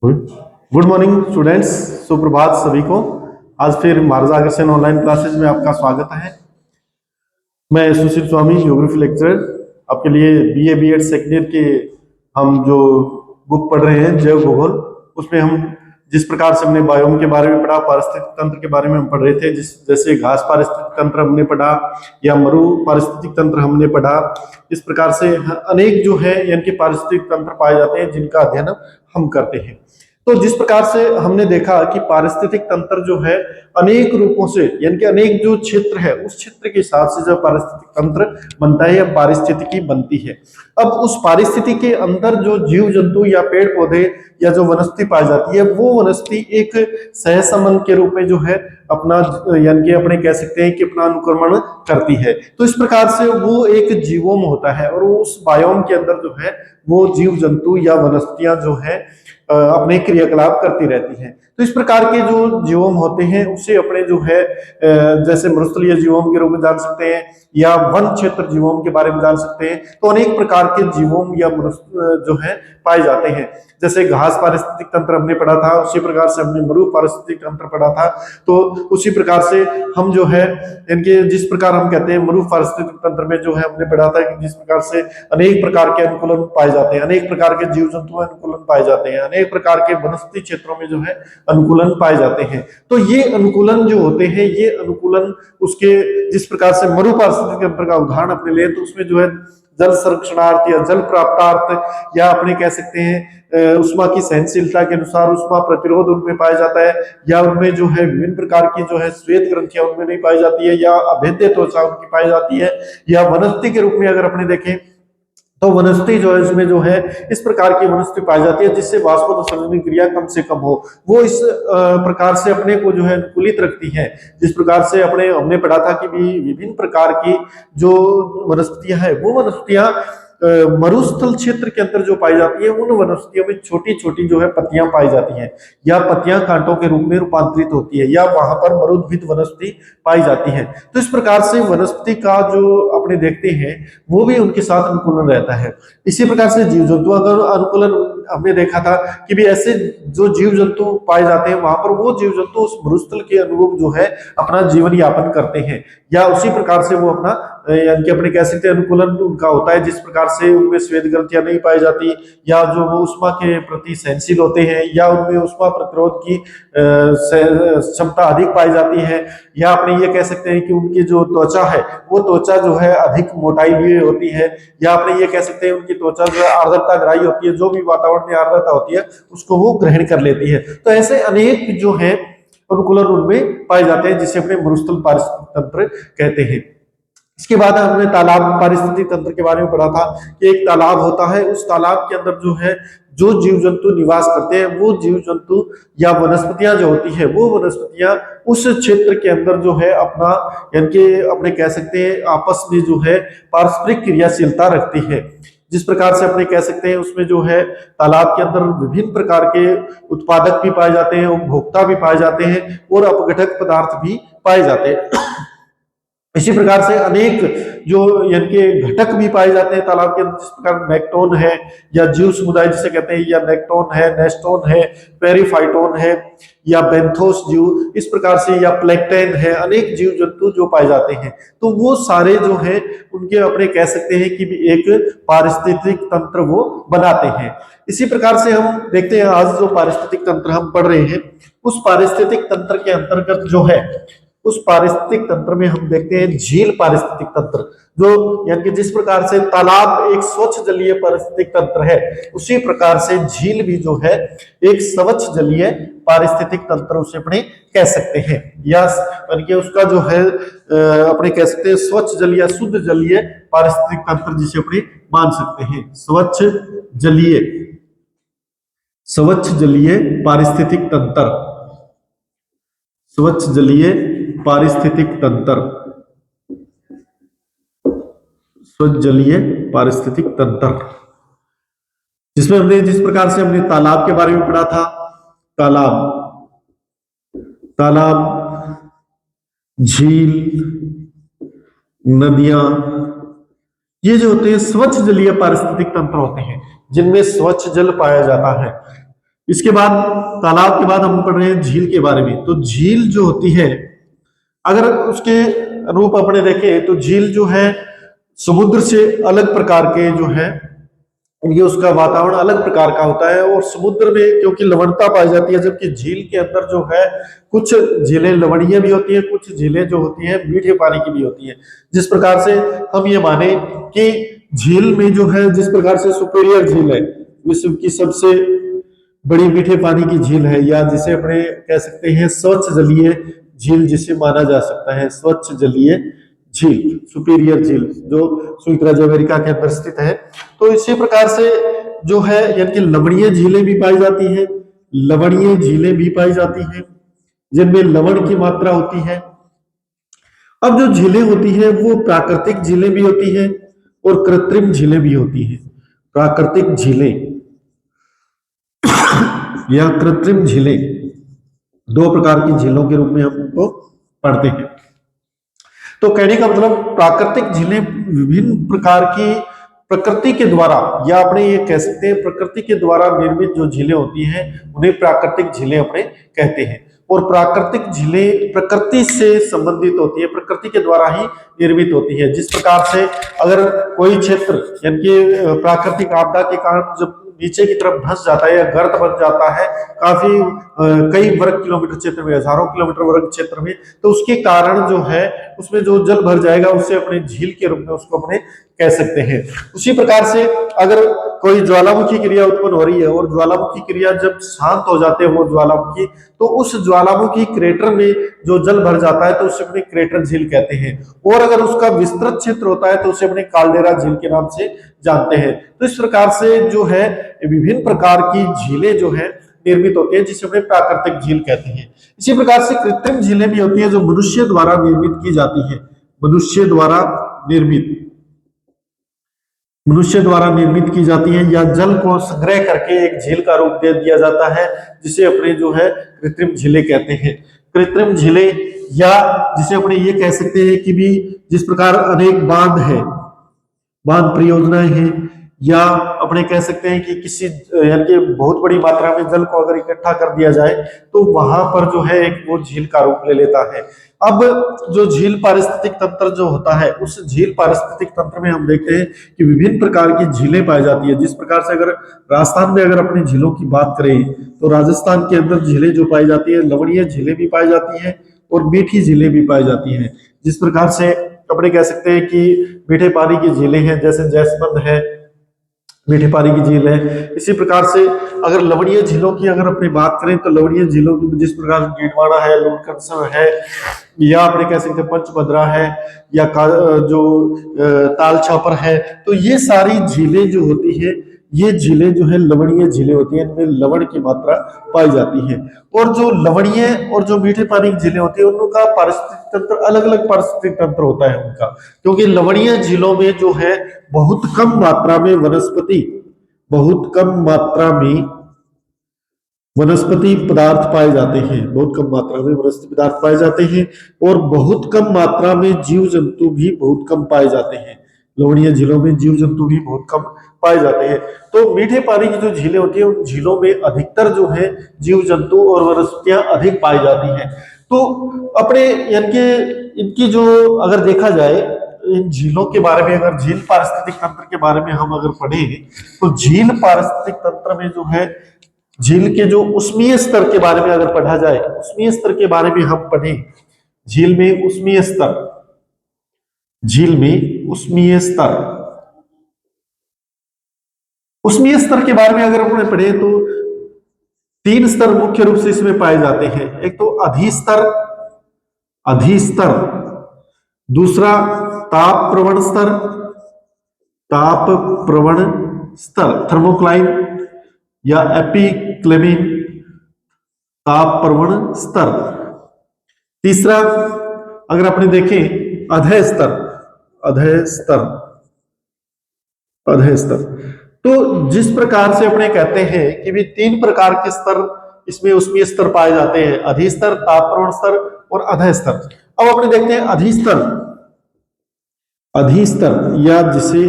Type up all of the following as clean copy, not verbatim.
Good morning students. सुप्रभात सभी को। आज फिर मार्गदर्शन ऑनलाइन क्लासेज में आपका स्वागत है। मैं सुशील स्वामी, ज्योग्राफी लेक्चरर, आपके लिए बीए बीएड सेकेंड ईयर के हम जो बुक पढ़ रहे हैं जैव भूगोल, उसमें हम जिस प्रकार से हमने बायोम के बारे में पढ़ा, पारिस्थितिक तंत्र के बारे में हम पढ़ रहे थे, जैसे घास पारिस्थितिक तंत्र हमने पढ़ा या मरु पारिस्थितिक तंत्र हमने पढ़ा। इस प्रकार से अनेक जो है यानी कि पारिस्थितिक तंत्र पाए जाते हैं जिनका अध्ययन हम करते हैं। तो जिस प्रकार से हमने देखा कि पारिस्थितिक तंत्र जो है अनेक रूपों से यानी कि अनेक जो क्षेत्र है उस क्षेत्र के हिसाब से जब पारिस्थितिक तंत्र बनता है या पारिस्थितिकी बनती है। अब उस पारिस्थितिकी के अंदर जो जीव जंतु या पेड़ पौधे या जो वनस्पति पाई जाती है वो वनस्पति एक सहसंबंध के रूप में जो है अपना यानी कि अपने कह सकते हैं कि अपना अनुक्रमण करती है। तो इस प्रकार से वो एक जीवोम होता है और उस बायोम के अंदर जो है वो जीव जंतु या वनस्पतियां जो है अपने क्रियाकलाप करती रहती हैं। तो इस प्रकार के जो जीवोम होते हैं उसे अपने जो है जैसे मरुस्थलीय जीवोम के रूप में जान सकते हैं या वन क्षेत्र जीवोम के बारे में जान सकते हैं। तो अनेक प्रकार के जीवोम या जो है पाए जाते हैं। जैसे घास पारिस्थितिक तंत्र हमने पढ़ा था, उसी प्रकार से हमने मरु पारिस्थितिक तंत्र पढ़ा था। तो उसी प्रकार से हम जो है इनके जिस प्रकार हम कहते हैं मरु पारिस्थितिक तंत्र में जो है हमने पढ़ा था कि जिस प्रकार से अनेक प्रकार के अनुकूलन पाए जाते हैं, अनेक प्रकार के जीव जंतु अनुकूलन पाए जाते हैं, अनेक प्रकार के वनस्पति क्षेत्रों में जो है अनुकूलन पाए जाते हैं। तो ये अनुकूलन जो होते हैं ये अनुकूलन उसके जिस प्रकार से मरु पारिस्थितिक तंत्र का उदाहरण अपने ले तो उसमें जो है जल संरक्षणार्थ या जल प्राप्तार्थ या अपने कह सकते हैं उष्मा की सहनशीलता के अनुसार उष्मा प्रतिरोध उनमें पाया जाता है, या उनमें जो है विभिन्न प्रकार की जो है श्वेत ग्रंथियां उनमें नहीं पाई जाती है, या अभेद्य त्वचा उनकी पाई जाती है, या वनस्पति के रूप में अगर अपने देखें तो वनस्पति जो है इसमें जो है इस प्रकार की वनस्पति पाई जाती है जिससे वाष्पोत्सर्जन क्रिया कम से कम हो। वो इस प्रकार से अपने को जो है अनुकूलित रखती है। जिस प्रकार से हमने पढ़ा था कि भी विभिन्न प्रकार की जो वनस्पतियां हैं वो वनस्पतियां मरुस्थल क्षेत्र के अंदर जो पाई जाती है उन वनस्पतियों में छोटी छोटी जो है पत्तियां पाई जाती हैं या पत्तियां कांटों के रूप में रूपांतरित होती है या वहां पर मरुद्भिद वनस्पति पाई जाती है। तो इस प्रकार से वनस्पति का जो अपने देखते हैं वो भी उनके साथ अनुकूलन रहता है। इसी प्रकार से जीव जंतु अगर अनुकूलन हमने देखा था कि भी ऐसे जो जीव जंतु पाए जाते हैं वहां पर वो जीव जंतु उस मरुस्थल के अनुरूप जो है अपना जीवन यापन करते हैं या उसी प्रकार से वो अपना यानी कि अपने कह सकते हैं अनुकूलन उनका होता है। जिस प्रकार से उनमें श्वेत ग्रंथियां नहीं पाई जाती या जो वो उष्मा के प्रति सहनशील होते हैं या उनमें उष्मा प्रतिरोध की क्षमता अधिक पाई जाती है, या अपने ये कह सकते हैं कि उनकी जो त्वचा है वो त्वचा जो है अधिक मोटाई लिए होती है, या अपने ये कह सकते हैं उनकी त्वचा जो है आर्द्रता ग्राही होती है, जो भी वातावरण में आर्द्रता होती है उसको वो ग्रहण कर लेती है। तो ऐसे अनेक जो है अनुकूलन उनमें पाए जाते हैं जिसे अपने मरुस्थल पारिस्थितिक तंत्र कहते हैं। इसके बाद हमने तालाब पारिस्थितिक तंत्र के बारे में पढ़ा था कि एक तालाब होता है, उस तालाब के अंदर जो है जो जीव जंतु निवास करते हैं वो जीव जंतु या वनस्पतियां जो होती है वो वनस्पतियां उस क्षेत्र के अंदर जो है अपना यानी कि अपने कह सकते हैं आपस में जो है पारस्परिक क्रियाशीलता रखती है। जिस प्रकार से अपने कह सकते हैं उसमें जो है तालाब के अंदर विभिन्न प्रकार के उत्पादक भी पाए जाते हैं, उपभोक्ता भी पाए जाते हैं और अपघटक पदार्थ भी पाए जाते हैं। इसी प्रकार से अनेक जो यानी कि घटक भी पाए जाते हैं तालाब के अंदर, जिस प्रकार नेक्टोन है या जीव समुदाय जिसे कहते हैं, या नेक्टोन है, नेस्टोन है, पेरीफाइटोन है या बेंथोस जीव, इस प्रकार से या प्लेक्टेन है, अनेक जीव जंतु जो पाए जाते हैं। तो वो सारे जो है उनके अपने कह सकते हैं कि एक पारिस्थितिक तंत्र वो बनाते हैं। इसी प्रकार से हम देखते हैं आज जो पारिस्थितिक तंत्र हम पढ़ रहे हैं उस पारिस्थितिक तंत्र के अंतर्गत जो है उस पारिस्थितिक तंत्र में हम देखते हैं झील पारिस्थितिक तंत्र, जो यानी कि जिस प्रकार से तालाब एक स्वच्छ जलीय पारिस्थितिक तंत्र है उसी प्रकार से झील भी जो है एक स्वच्छ जलीय पारिस्थितिक तंत्र उसे अपने कह सकते हैं, या यानी कि उसका जो है अपने कह सकते हैं स्वच्छ जलीय शुद्ध जलीय पारिस्थितिक तंत्र जिसे अपने मान सकते हैं। स्वच्छ जलीय पारिस्थितिक तंत्र, स्वच्छ जलीय पारिस्थितिक तंत्र, स्वच्छ जलीय पारिस्थितिक तंत्र, जिसमें हमने जिस प्रकार से हमने तालाब के बारे में पढ़ा था, तालाब, झील, नदियां, ये जो होते हैं स्वच्छ जलीय पारिस्थितिक तंत्र होते हैं जिनमें स्वच्छ जल पाया जाता है। इसके बाद तालाब के बाद हम पढ़ रहे हैं झील के बारे में। तो झील जो होती है, अगर उसके रूप अपने देखें तो झील जो है समुद्र से अलग प्रकार के जो है, ये उसका वातावरण अलग प्रकार का होता है। और समुद्र में क्योंकि लवणता पाई जाती है, जबकि झील के अंदर जो है कुछ झीलें लवणीय भी होती है, कुछ झीलें जो होती है मीठे पानी की भी होती है। जिस प्रकार से हम ये माने कि झील में जो है, जिस प्रकार से सुपेरियर झील है विश्व की सबसे बड़ी मीठे पानी की झील है, या जिसे अपने कह सकते हैं स्वच्छ जलीय झील जिसे माना जा सकता है, स्वच्छ जलीय झील, सुपीरियर झील जो संयुक्त राज्य अमेरिका के अंदर स्थित है। तो इसी प्रकार से जो है यानी कि लवणीय झीलें भी पाई जाती हैं, लवणीय झीलें भी पाई जाती हैं जिनमें लवण की मात्रा होती है। अब जो झीलें होती है वो प्राकृतिक झीलें भी होती हैं और कृत्रिम झीलें भी होती हैं। प्राकृतिक झीलें या कृत्रिम झीलें दो प्रकार की झीलों के रूप में हम उनको पढ़ते हैं। तो कहने का मतलब प्राकृतिक झीलें विभिन्न प्रकार की प्रकृति के द्वारा, या अपने ये कह सकते हैं प्रकृति के द्वारा निर्मित जो झीलें होती हैं उन्हें प्राकृतिक झीलें अपने कहते हैं। और प्राकृतिक झीलें प्रकृति से संबंधित होती है, प्रकृति के द्वारा ही निर्मित होती है। जिस प्रकार से अगर कोई क्षेत्र यानी कि प्राकृतिक आपदा के कारण जब नीचे की तरफ धंस जाता है या गर्त बन जाता है काफी कई वर्ग किलोमीटर क्षेत्र में, हजारों किलोमीटर वर्ग क्षेत्र में, तो उसके कारण जो है उसमें जो जल भर जाएगा उसे अपने झील के रूप में उसको अपने कह सकते हैं। उसी प्रकार से अगर कोई ज्वालामुखी क्रिया उत्पन्न हो रही है और ज्वालामुखी क्रिया जब शांत हो जाते हैं वो ज्वालामुखी, तो उस ज्वालामुखी क्रेटर में जो जल भर जाता है तो उसे अपने क्रेटर झील कहते हैं। और अगर उसका विस्तृत क्षेत्र होता है तो उसे अपने काल्डेरा झील के नाम से जानते हैं। तो इस प्रकार से जो है विभिन्न प्रकार की झीलें जो है निर्मित होती है जिसे अपने प्राकृतिक झील कहते हैं। इसी प्रकार से कृत्रिम झीलें भी होती है जो मनुष्य द्वारा निर्मित की जाती है, मनुष्य द्वारा निर्मित की जाती है, या जल को संग्रह करके एक झील का रूप दे दिया जाता है जिसे अपने जो है कृत्रिम झीलें कहते हैं। कृत्रिम झीलें, या जिसे अपने ये कह सकते हैं कि भी जिस प्रकार अनेक बांध है, बांध परियोजनाएं हैं, या अपने कह सकते हैं कि किसी यानी कि बहुत बड़ी मात्रा में जल को अगर इकट्ठा कर दिया जाए तो वहां पर जो है एक वो झील का रूप ले लेता है। अब जो झील पारिस्थितिक तंत्र जो होता है, उस झील पारिस्थितिक तंत्र में हम देखते हैं कि विभिन्न प्रकार की झीलें पाई जाती है। जिस प्रकार से अगर राजस्थान में अगर अपनी झीलों की बात करें तो राजस्थान के अंदर झीलें जो पाई जाती है, लवणीय झीलें भी पाई जाती है और मीठी झीलें भी पाई जाती हैं। जिस प्रकार से अपने कह सकते हैं कि मीठे पानी की झीलें हैं, जैसे जैसमंद है, मीठे पानी की झील है। इसी प्रकार से अगर लवणीय झीलों की अगर अपनी बात करें तो लवणीय झीलों की जिस प्रकार डीडवाना है, लूणकरसर है, या अपने कह सकते हैं पंचभद्रा है, या जो ताल छापर है, तो ये सारी झीलें जो होती है ये झीलें जो है लवणीय झीलें होती हैं, इनमें लवण की मात्रा पाई जाती है। और जो लवणीय और जो मीठे पानी की झीलें होती है उनका पारिस्थितिक तंत्र अलग अलग पारिस्थितिक तंत्र होता है उनका, क्योंकि लवणीय झीलों में जो है बहुत कम मात्रा में वनस्पति पदार्थ पाए जाते हैं, बहुत कम मात्रा में वनस्पति पदार्थ पाए जाते हैं, और बहुत कम मात्रा में जीव जंतु भी बहुत कम पाए जाते हैं। लवणीय झीलों में जीव जंतु भी बहुत कम पाए जाते हैं। तो मीठे पानी की जो झीलें होती है उन झीलों में अधिकतर जो है जीव जंतु और वनस्पतियां अधिक पाई जाती हैं। तो अपने यानी कि इनकी जो अगर देखा जाए इन झीलों के बारे में, अगर झील पारिस्थितिक तंत्र के बारे में हम अगर पढ़ें तो झील पारिस्थितिक तंत्र में जो है झील के जो उष्मीय स्तर के बारे में अगर पढ़ा जाए, उष्मीय स्तर के बारे में हम पढ़ें, झील में उष्मीय स्तर, उष्मीय स्तर के बारे में अगर हमने पढ़े तो 3 स्तर मुख्य रूप से इसमें पाए जाते हैं। एक तो अधिस्तर, दूसरा ताप प्रवण स्तर थर्मोक्लाइन या एपिक्लेमिन ताप प्रवण स्तर, तीसरा अगर आपने देखें अधः स्तर। तो जिस प्रकार से अपने कहते हैं कि भी 3 प्रकार के स्तर इसमें उष्मीय स्तर पाए जाते हैं, अधिस्तर, ताप प्रवण स्तर और अधः स्तर। अब अपने देखते हैं अधिस्तर या जिसे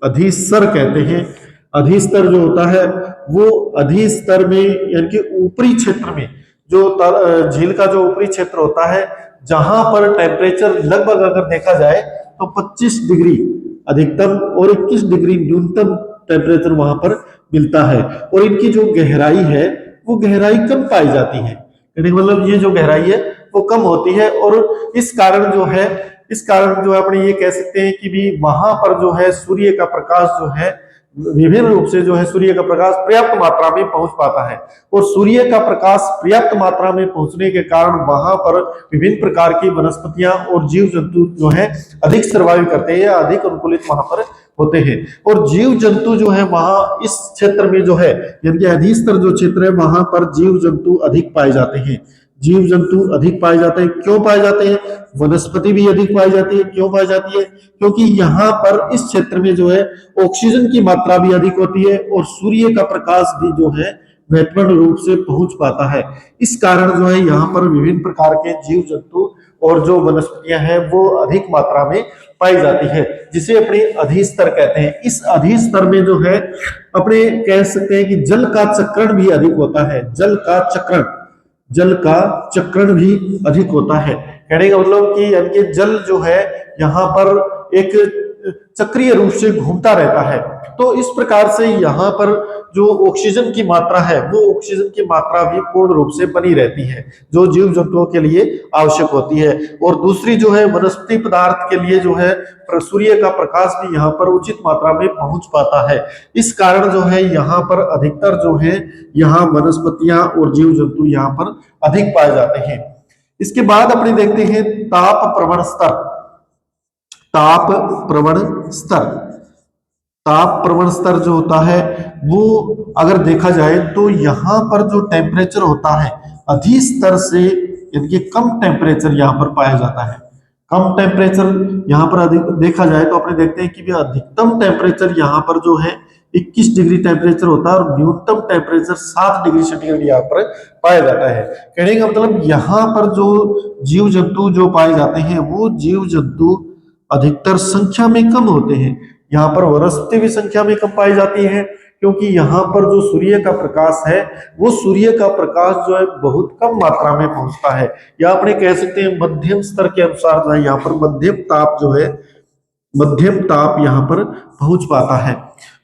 अधिस्तर कहते हैं। अधिस्तर जो होता है वो अधिस्तर में यानी कि ऊपरी क्षेत्र में जो झील का जो ऊपरी क्षेत्र होता है जहां पर टेम्परेचर लगभग अगर देखा जाए तो 25 डिग्री अधिकतम और 21 डिग्री न्यूनतम टेम्परेचर वहां पर मिलता है। और इनकी जो गहराई है वो गहराई कम पाई जाती है, यानी मतलब ये जो गहराई है वो कम होती है। और इस कारण जो है अपने ये कह सकते हैं कि भी वहां पर जो है सूर्य का प्रकाश जो है विभिन्न रूप से जो है सूर्य का प्रकाश पर्याप्त मात्रा में पहुंच पाता है। और सूर्य का प्रकाश पर्याप्त मात्रा में पहुंचने के कारण वहां पर विभिन्न प्रकार की वनस्पतियां और जीव जंतु जो है अधिक सर्वाइव करते हैं या अधिक अनुकूलित वहां पर होते हैं। और जीव जंतु जो है वहां इस क्षेत्र में जो है यानी कि अधिस्तर जो क्षेत्र है वहां पर जीव जंतु अधिक पाए जाते हैं। जीव जंतु अधिक पाए जाते हैं। क्यों पाए जाते हैं? वनस्पति भी अधिक पाई जाती है। क्यों पाई जाती है? क्योंकि यहाँ पर इस क्षेत्र में जो है ऑक्सीजन की मात्रा भी अधिक होती है और सूर्य का प्रकाश भी जो है महत्वपूर्ण रूप से पहुंच पाता है। इस कारण जो है यहाँ पर विभिन्न प्रकार के जीव जंतु और जो वनस्पतियां हैं वो अधिक मात्रा में पाई जाती है, जिसे अपने अधिस्तर कहते हैं। इस अधिस्तर में जो है अपने कह सकते हैं कि जल का चक्रण भी अधिक होता है। जल का चक्रण भी अधिक होता है। कहने का मतलब कि यानी कि जल जो है यहाँ पर एक चक्रीय रूप से घूमता रहता है। तो इस प्रकार से यहाँ पर जो ऑक्सीजन की मात्रा है वो ऑक्सीजन की मात्रा भी पूर्ण रूप से बनी रहती है जो जीव जंतुओं के लिए आवश्यक होती है। और दूसरी जो है वनस्पति पदार्थ के लिए जो है सूर्य का प्रकाश भी यहाँ पर उचित मात्रा में पहुंच पाता है। इस कारण जो है यहाँ पर अधिकतर जो है यहाँ वनस्पतियां और जीव जंतु यहाँ पर अधिक पाए जाते हैं। इसके बाद अपने देखते हैं ताप प्रवण स्तर। ताप प्रवण स्तर जो होता है वो अगर देखा जाए तो यहाँ पर जो टेम्परेचर होता है अधिस्तर से यानी कि कम टेम्परेचर यहाँ पर पाया जाता है। कम टेम्परेचर यहाँ पर अधिक देखा जाए तो अपने देखते हैं कि अधिकतम टेम्परेचर यहाँ पर जो है 21 डिग्री टेम्परेचर होता है और न्यूनतम टेम्परेचर 7 डिग्री सेंटीग्रेड यहाँ पर पाया जाता है। कहने का मतलब यहाँ पर जो जीव जंतु जो पाए जाते हैं वो जीव जंतु अधिकतर संख्या में कम होते हैं। यहाँ पर वनस्पति भी संख्या में कम पाई जाती है क्योंकि यहाँ पर जो सूर्य का प्रकाश है वो सूर्य का प्रकाश जो है बहुत कम मात्रा में पहुंचता है, या अपने कह सकते हैं मध्यम स्तर के अनुसार जो है यहाँ पर मध्यम ताप यहाँ पर पहुंच पाता है।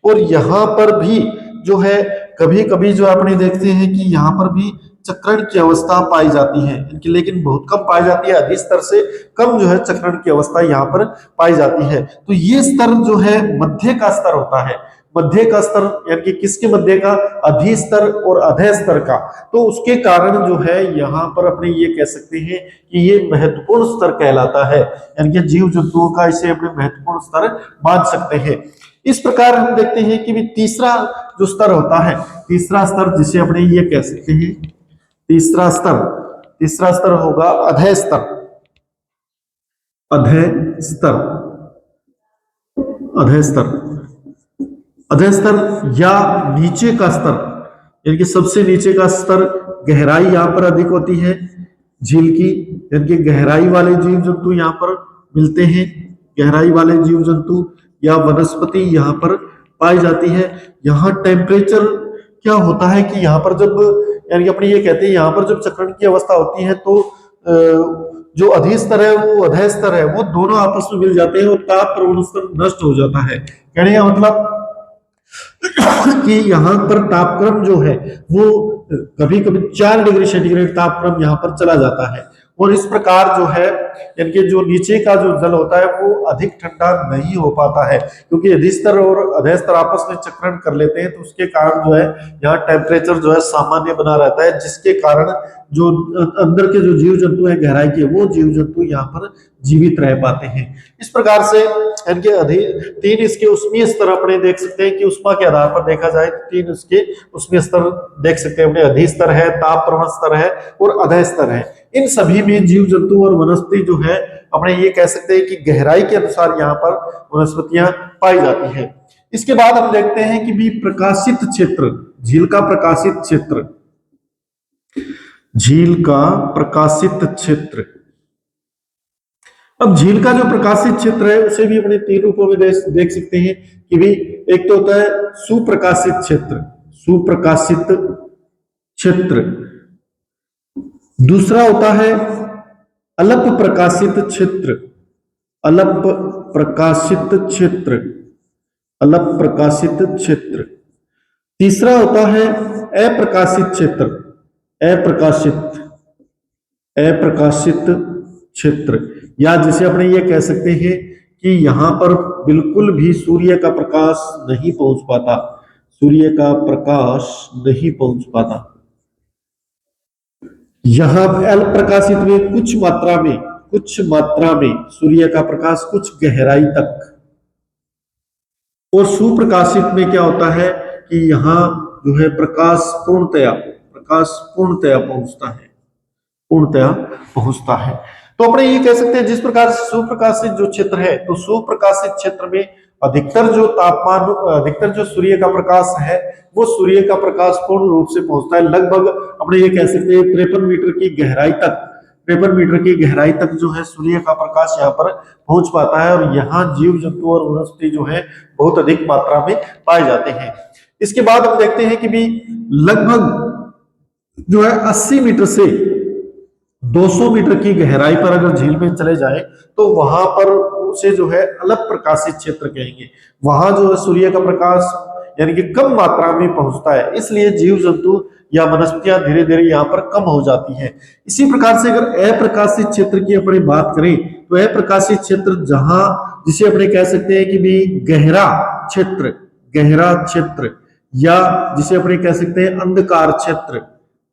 और यहाँ पर भी जो है कभी कभी जो अपने देखते हैं कि यहाँ पर भी चक्रण की अवस्था पाई जाती है, इनकी लेकिन बहुत कम पाई जाती है। अधिस्तर से कम जो है चक्रण की अवस्था यहाँ पर पाई जाती है। तो ये स्तर जो है मध्य का स्तर होता है। मध्य का स्तर यानी कि किसके मध्य का? अधिस्तर और अधः स्तर का। तो उसके कारण जो है यहाँ पर अपने ये कह सकते हैं कि ये महत्वपूर्ण स्तर कहलाता है, यानी कि जीव जंतुओं का इसे अपने महत्वपूर्ण स्तर मान सकते हैं। इस प्रकार हम देखते हैं कि भी तीसरा जो स्तर होता है, तीसरा स्तर जिसे अपने ये कह सकते हैं तीसरा स्तर होगा अधः स्तर। अधः स्तर या नीचे का स्तर, यानी कि सबसे नीचे का स्तर गहराई यहाँ पर अधिक होती है झील की, यानी कि गहराई वाले जीव जंतु यहाँ पर मिलते हैं। गहराई वाले जीव जंतु या वनस्पति यहाँ पर पाई जाती है। यहाँ टेम्परेचर क्या होता है कि यहाँ पर जब यानी कि अपने ये कहते हैं यहाँ पर जब चक्रण की अवस्था होती है तो जो अधिस्तर है वो अधः स्तर है वो दोनों आपस में मिल जाते हैं और ताप प्रवण स्तर नष्ट हो जाता है। कहने का मतलब कि यहाँ पर तापक्रम जो है वो कभी कभी 4 डिग्री सेंटीग्रेड तापक्रम यहाँ पर चला जाता है। और इस प्रकार जो है यानी कि जो नीचे का जो जल होता है वो अधिक ठंडा नहीं हो पाता है क्योंकि अधिस्तर और अधः स्तर आपस में चक्रण कर लेते हैं। तो उसके कारण जो है यहाँ टेम्परेचर जो है सामान्य बना रहता है, जिसके कारण जो अंदर के जो जीव जंतु है गहराई के वो जीव जंतु यहाँ पर जीवित रह पाते हैं। इस प्रकार से इनके तीन इसके उष्मीय स्तर अपने देख सकते हैं कि उष्मा के आधार पर देखा जाए तो 3 उसके उष्मीय स्तर देख सकते हैं अपने। अधिस्तर है, ताप प्रवण स्तर है और अधः स्तर है। इन सभी में जीव जंतु और वनस्पति जो है अपने ये कह सकते हैं कि गहराई के अनुसार यहाँ पर वनस्पतियां पाई जाती है। इसके बाद हम देखते हैं कि भी प्रकाशित क्षेत्र, झील का प्रकाशित क्षेत्र, झील का प्रकाशित क्षेत्र। अब झील का जो प्रकाशित क्षेत्र है उसे भी अपने तीन रूपों में देख सकते हैं कि भी एक तो होता है सुप्रकाशित क्षेत्र, सुप्रकाशित क्षेत्र। दूसरा होता है अल्प प्रकाशित क्षेत्र, अल्प प्रकाशित क्षेत्र, अल्प प्रकाशित क्षेत्र। तीसरा होता है अप्रकाशित क्षेत्र, अप्रकाशित, अप्रकाशित क्षेत्र, या जिसे अपने ये कह सकते हैं कि यहां पर बिल्कुल भी सूर्य का प्रकाश नहीं पहुंच पाता, सूर्य का प्रकाश नहीं पहुंच पाता। यहां अल्प प्रकाशित में कुछ मात्रा में, कुछ मात्रा में सूर्य का प्रकाश कुछ गहराई तक, और सुप्रकाशित में क्या होता है कि यहाँ जो है प्रकाश पूर्णतया पहुंचता है, पूर्णतया पहुंचता है। तो अपने ये कह सकते हैं जिस प्रकार से सुप्रकाशित जो क्षेत्र है, तो सुप्रकाशित क्षेत्र में अधिकतर जो तापमान, अधिकतर जो सूर्य का प्रकाश है वो सूर्य का प्रकाश पूर्ण रूप से पहुंचता है लगभग अपने ये कह सकते हैं 53 मीटर की गहराई तक, 53 मीटर की गहराई तक जो है सूर्य का प्रकाश यहाँ पर पहुंच पाता है, और यहाँ जीव जंतु और वनस्पति जो है बहुत अधिक मात्रा में पाए जाते हैं। इसके बाद हम देखते हैं कि भी लगभग जो है 80 मीटर से 200 मीटर की गहराई पर अगर झील में चले जाए तो वहां पर उसे जो है अल्प प्रकाशित क्षेत्र कहेंगे। वहां जो है सूर्य का प्रकाश यानी कि कम मात्रा में पहुंचता है, इसलिए जीव जंतु या वनस्पतियां धीरे धीरे यहाँ पर कम हो जाती हैं। इसी प्रकार से अगर अप्रकाशित क्षेत्र की अपनी बात करें तो अप्रकाशित क्षेत्र जहां जिसे अपने कह सकते हैं कि भी गहरा क्षेत्र, गहरा क्षेत्र, या जिसे अपने कह सकते हैं अंधकार क्षेत्र,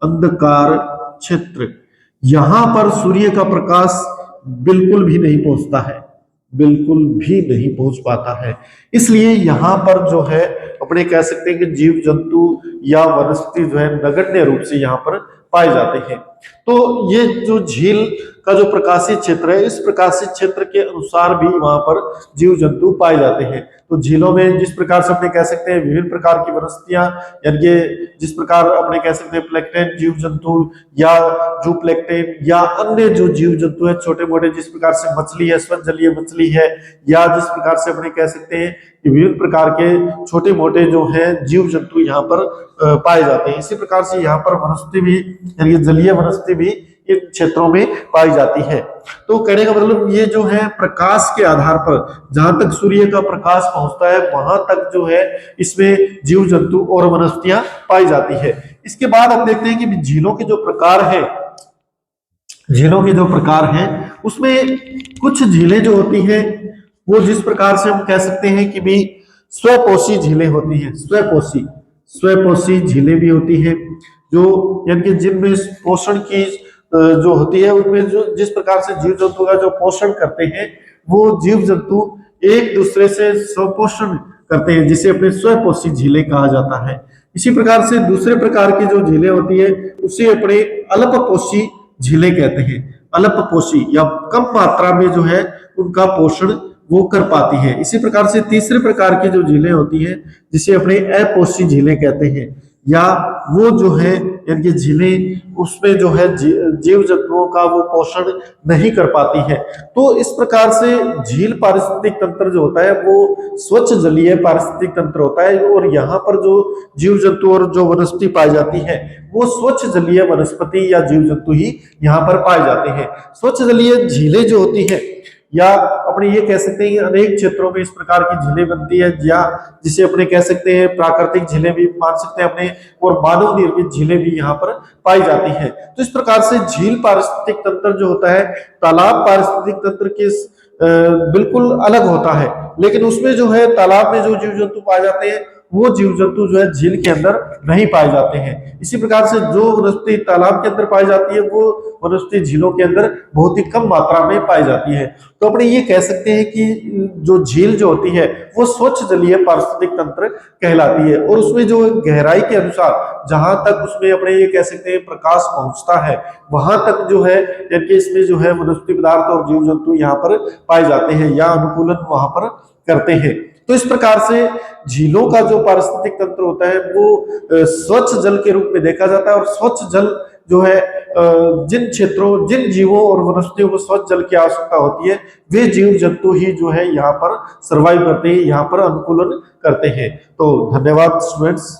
अंधकार क्षेत्र, यहां पर सूर्य का प्रकाश बिल्कुल भी नहीं पहुंचता है, बिल्कुल भी नहीं पहुंच पाता है। इसलिए यहां पर जो है अपने कह सकते हैं कि जीव जंतु या वनस्पति जो है नगण्य रूप से यहाँ पर पाए जाते हैं। तो ये जो झील का जो प्रकाशित क्षेत्र है, इस प्रकाशित क्षेत्र के अनुसार भी वहां पर जीव जंतु पाए जाते हैं। तो झीलों में जिस प्रकार से अपने कह सकते हैं विभिन्न प्रकार की वनस्पतियां, यानी जिस प्रकार अपने कह सकते हैं प्लैंकटन जीव जंतु या जूप्लैंकटन या अन्य जो जीव जंतु है छोटे मोटे, जिस प्रकार से मछली है, स्वच्छ जलीय मछली है, या जिस प्रकार से अपने कह सकते हैं कि विभिन्न प्रकार के छोटे मोटे जो है जीव जंतु यहाँ पर पाए जाते हैं। इसी प्रकार से यहाँ पर वनस्पति भी यानी जलीय वनस्पति भी इन क्षेत्रों में पाई जाती है। तो कहने का मतलब ये जो है प्रकाश के आधार पर जहां तक सूर्य का प्रकाश पहुंचता है वहां तक जो है इसमें जीव जंतु और वनस्पतियां पाई जाती है। इसके बाद हम देखते हैं कि झीलों के जो प्रकार है, झीलों के जो प्रकार हैं उसमें कुछ झीलें जो होती हैं वो जिस प्रकार से हम कह सकते हैं कि भी स्वपोषी झीलें होती हैं, स्वपोषी, स्वपोषी झीलें भी होती हैं जो यानी कि जिनमें पोषण की जो होती है उनमें जो जिस प्रकार से जीव जंतु का जो पोषण करते हैं वो जीव जंतु एक दूसरे से स्वपोषण करते हैं, जिसे अपने स्वपोषी झीलें कहा जाता है। इसी प्रकार से दूसरे प्रकार की जो झीलें होती है उसे अपने अल्पपोषी झीलें कहते हैं। अल्पपोषी या कम मात्रा में जो है उनका पोषण वो कर पाती है। इसी प्रकार से तीसरे प्रकार की जो झीलें होती हैं जिसे अपने अपोषी झीलें कहते हैं, या वो जो है यानी कि झीलें उसमें जो है जीव जंतुओं का वो पोषण नहीं कर पाती है। तो इस प्रकार से झील पारिस्थितिक तंत्र जो होता है वो स्वच्छ जलीय पारिस्थितिक तंत्र होता है, और यहाँ पर जो जीव जंतु और जो वनस्पति पाई जाती है वो स्वच्छ जलीय वनस्पति या जीव जंतु ही यहाँ पर पाए जाते हैं। स्वच्छ जलीय झीलें जो होती है या अपने ये कह सकते हैं कि अनेक क्षेत्रों में इस प्रकार की झीलें बनती है, या जिसे अपने कह सकते हैं प्राकृतिक झीलें भी मान सकते हैं अपने, और मानव निर्मित झीलें भी यहाँ पर पाई जाती हैं। तो इस प्रकार से झील पारिस्थितिक तंत्र जो होता है तालाब पारिस्थितिक तंत्र के बिल्कुल अलग होता है, लेकिन उसमें जो है तालाब में जो जीव जंतु पाए जाते हैं वो जीव जंतु जो है झील के अंदर नहीं पाए जाते हैं। इसी प्रकार से जो वनस्पति तालाब के अंदर पाई जाती है वो वनस्पति झीलों के अंदर बहुत ही कम मात्रा में पाई जाती है। तो अपने ये कह सकते हैं कि जो झील जो होती है वो स्वच्छ जलीय पारिस्थितिक तंत्र कहलाती है, और उसमें जो गहराई के अनुसार जहां तक उसमें अपने ये कह सकते हैं प्रकाश पहुंचता है वहां तक जो है यानी कि इसमें जो है वनस्पति पदार्थ और जीव जंतु यहाँ पर पाए जाते हैं या अनुकूलन वहां पर करते हैं। तो इस प्रकार से झीलों का जो पारिस्थितिक तंत्र होता है वो स्वच्छ जल के रूप में देखा जाता है। और स्वच्छ जल जो है जिन क्षेत्रों, जिन जीवों और वनस्पतियों को स्वच्छ जल की आवश्यकता होती है, वे जीव जंतु ही जो है यहाँ पर सर्वाइव करते हैं, यहाँ पर अनुकूलन करते हैं। तो धन्यवाद स्टूडेंट्स।